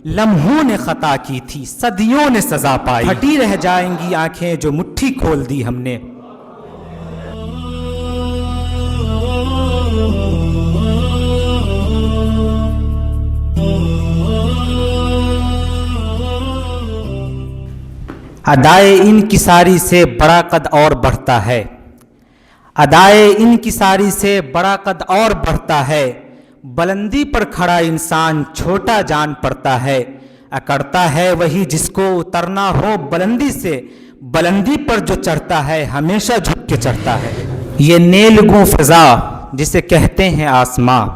لمحوں نے خطا کی تھی صدیوں نے سزا پائی، پھٹی رہ جائیں گی آنکھیں جو مٹھی کھول دی ہم نے۔ ادائے انکساری سے بڑا قد اور بڑھتا ہے، ادائے انکساری سے بڑا قد اور بڑھتا ہے، بلندی پر کھڑا انسان چھوٹا جان پڑتا ہے، اکڑتا ہے وہی جس کو اترنا ہو بلندی سے، بلندی پر جو چڑھتا ہے ہمیشہ جھک کے چڑھتا ہے۔ یہ نیلگوں فضا جسے کہتے ہیں آسماں،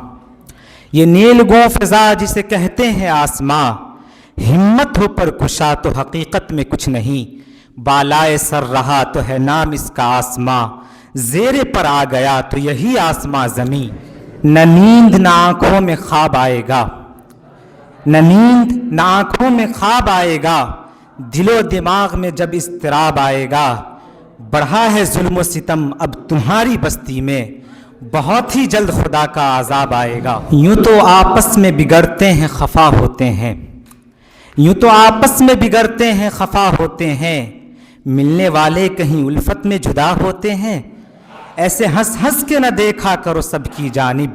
یہ نیلگوں فضا جسے کہتے ہیں آسماں، ہمت ہو پر کشا تو حقیقت میں کچھ نہیں، بالائے سر رہا تو ہے نام اس کا آسماں، زیر پر آ گیا تو یہی آسماں زمیں، نہ نیند نہ آنکھوں میں خواب آئے گا، نہ نیند نہ آنکھوں میں خواب آئے گا، دل و دماغ میں جب اضطراب آئے گا، بڑھا ہے ظلم و ستم اب تمہاری بستی میں، بہت ہی جلد خدا کا عذاب آئے گا۔ یوں تو آپس میں بگڑتے ہیں خفا ہوتے ہیں، یوں تو آپس میں بگڑتے ہیں خفا ہوتے ہیں، ملنے والے کہیں الفت میں جدا ہوتے ہیں، ایسے ہنس ہنس کے نہ دیکھا کرو سب کی جانب،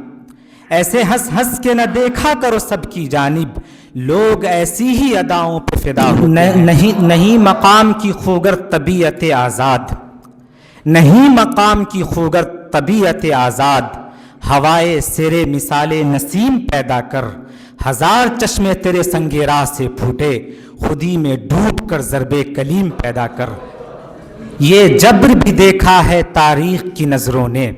ایسے ہنس ہنس کے نہ دیکھا کرو سب کی جانب، لوگ ایسی ہی اداؤں پہ فدا ہوتے ہیں۔ نہیں مقام کی خوگر طبیعت آزاد، نہیں مقام کی خوگر طبیعت آزاد، ہوائے سرے مثال نسیم پیدا کر، ہزار چشمے تیرے سنگ راہ سے پھوٹے، خودی میں ڈوب کر ضرب کلیم پیدا کر۔ یہ جبر بھی دیکھا ہے تاریخ کی نظروں نے،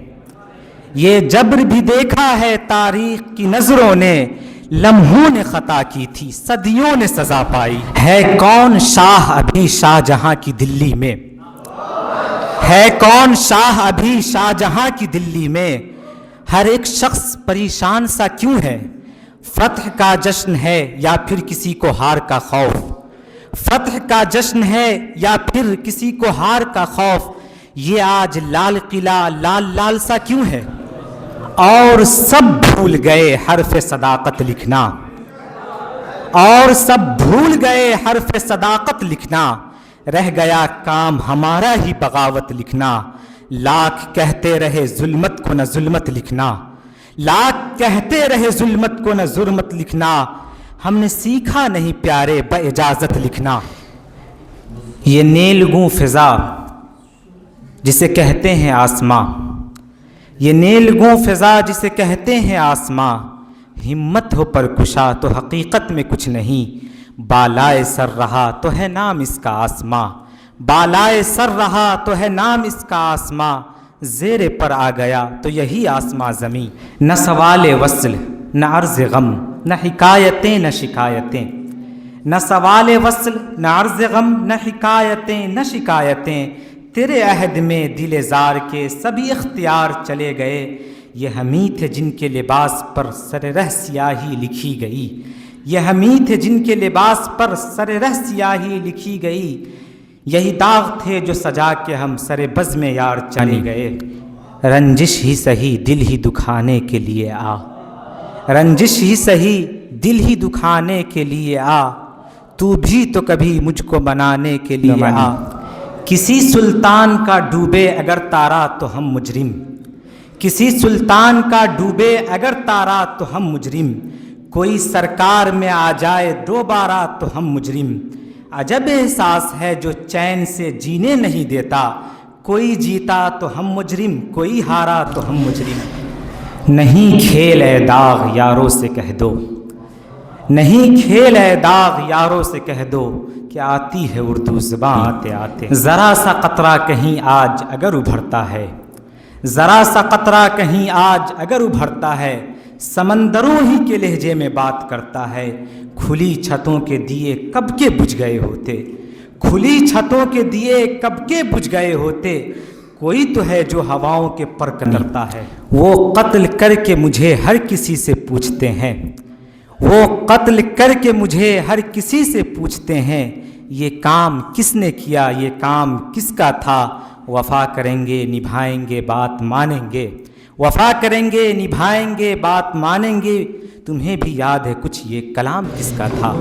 یہ جبر بھی دیکھا ہے تاریخ کی نظروں نے، لمحوں نے خطا کی تھی صدیوں نے سزا پائی، ہے کون شاہ ابھی شاہ جہاں کی دلی میں، ہے کون شاہ ابھی شاہ جہاں کی دلی میں، ہر ایک شخص پریشان سا کیوں ہے، فتح کا جشن ہے یا پھر کسی کو ہار کا خوف، فتح کا جشن ہے یا پھر کسی کو ہار کا خوف، یہ آج لال قلعہ لال لال سا کیوں ہے، اور سب بھول گئے حرف صداقت لکھنا، اور سب بھول گئے حرف صداقت لکھنا، رہ گیا کام ہمارا ہی بغاوت لکھنا، لاکھ کہتے رہے ظلمت کو نہ ظلمت لکھنا، لاکھ کہتے رہے ظلمت کو نہ ظلمت لکھنا، ہم نے سیکھا نہیں پیارے باجازت لکھنا۔ یہ نیلگوں فضا جسے کہتے ہیں آسماں، یہ نیلگوں فضا جسے کہتے ہیں آسماں، ہمت ہو پر کشا تو حقیقت میں کچھ نہیں، بالائے سر رہا تو ہے نام اس کا آسماں، بالائے سر رہا تو ہے نام اس کا آسماں، زیر پر آ گیا تو یہی آسماں زمیں، نہ سوال وصل نہ عرض غم نہ حکایتیں نہ شکایتیں، نہ سوال وصل نہ عرض غم نہ حکایتیں نہ شکایتیں، تیرے عہد میں دل زار کے سبھی اختیار چلے گئے، یہ ہمیں تھے جن کے لباس پر سر رہ سیاہی لکھی گئی، یہ ہمیں تھے جن کے لباس پر سر رہ سیاہی لکھی گئی، یہی داغ تھے جو سجا کے ہم سر بز میں یار چلے گئے، رنجش ہی سہی دل ہی دکھانے کے لیے آ، رنجش ہی سہی دل ہی دکھانے کے لیے آ، تو بھی تو کبھی مجھ کو بنانے کے لیے آ، کسی سلطان کا ڈوبے اگر تارا تو ہم مجرم، کسی سلطان کا ڈوبے اگر تارا تو ہم مجرم، کوئی سرکار میں آ جائے دوبارہ تو ہم مجرم، عجب احساس ہے جو چین سے جینے نہیں دیتا، کوئی جیتا تو ہم مجرم کوئی ہارا تو ہم مجرم، نہیں کھیل اے داغ یاروں سے کہہ دو، نہیں کھیل اے داغ یاروں سے کہہ دو کہ آتی ہے اردو زباں آتے آتے، ذرا سا قطرہ کہیں آج اگر ابھرتا ہے، ذرا سا قطرہ کہیں آج اگر ابھرتا ہے، سمندروں ہی کے لہجے میں بات کرتا ہے، کھلی چھتوں کے دیے کب کے بجھ گئے ہوتے، کھلی چھتوں کے دیے کب کے بجھ گئے ہوتے، کوئی تو ہے جو ہواؤں کے پر کرتا ہے، وہ قتل کر کے مجھے ہر کسی سے پوچھتے ہیں، وہ قتل کر کے مجھے ہر کسی سے پوچھتے ہیں، یہ کام کس نے کیا یہ کام کس کا تھا، وفا کریں گے نبھائیں گے بات مانیں گے، وفا کریں گے نبھائیں گے بات مانیں گے. تمہیں بھی یاد ہے کچھ یہ کلام کس کا تھا؟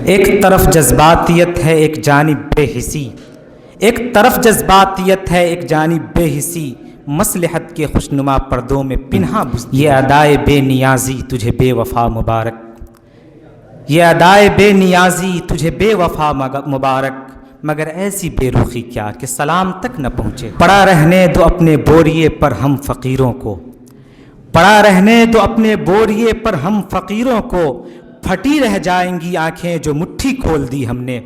ایک طرف جذباتیت ہے ایک جانب بے حسی، ایک طرف جذباتیت ہے ایک جانب بے حسی، مصلحت کے خوشنما پردوں میں پنہاں یہ ادائے بے نیازی تجھے بے وفا مبارک، یہ ادائے بے نیازی تجھے بے وفا مبارک، مگر ایسی بے رخی کیا کہ سلام تک نہ پہنچے. پڑا رہنے دو اپنے بوریے پر ہم فقیروں کو، پڑا رہنے دو اپنے بوریے پر ہم فقیروں کو، پھٹی رہ جائیں گی آنکھیں جو مٹھی کھول دی ہم نے.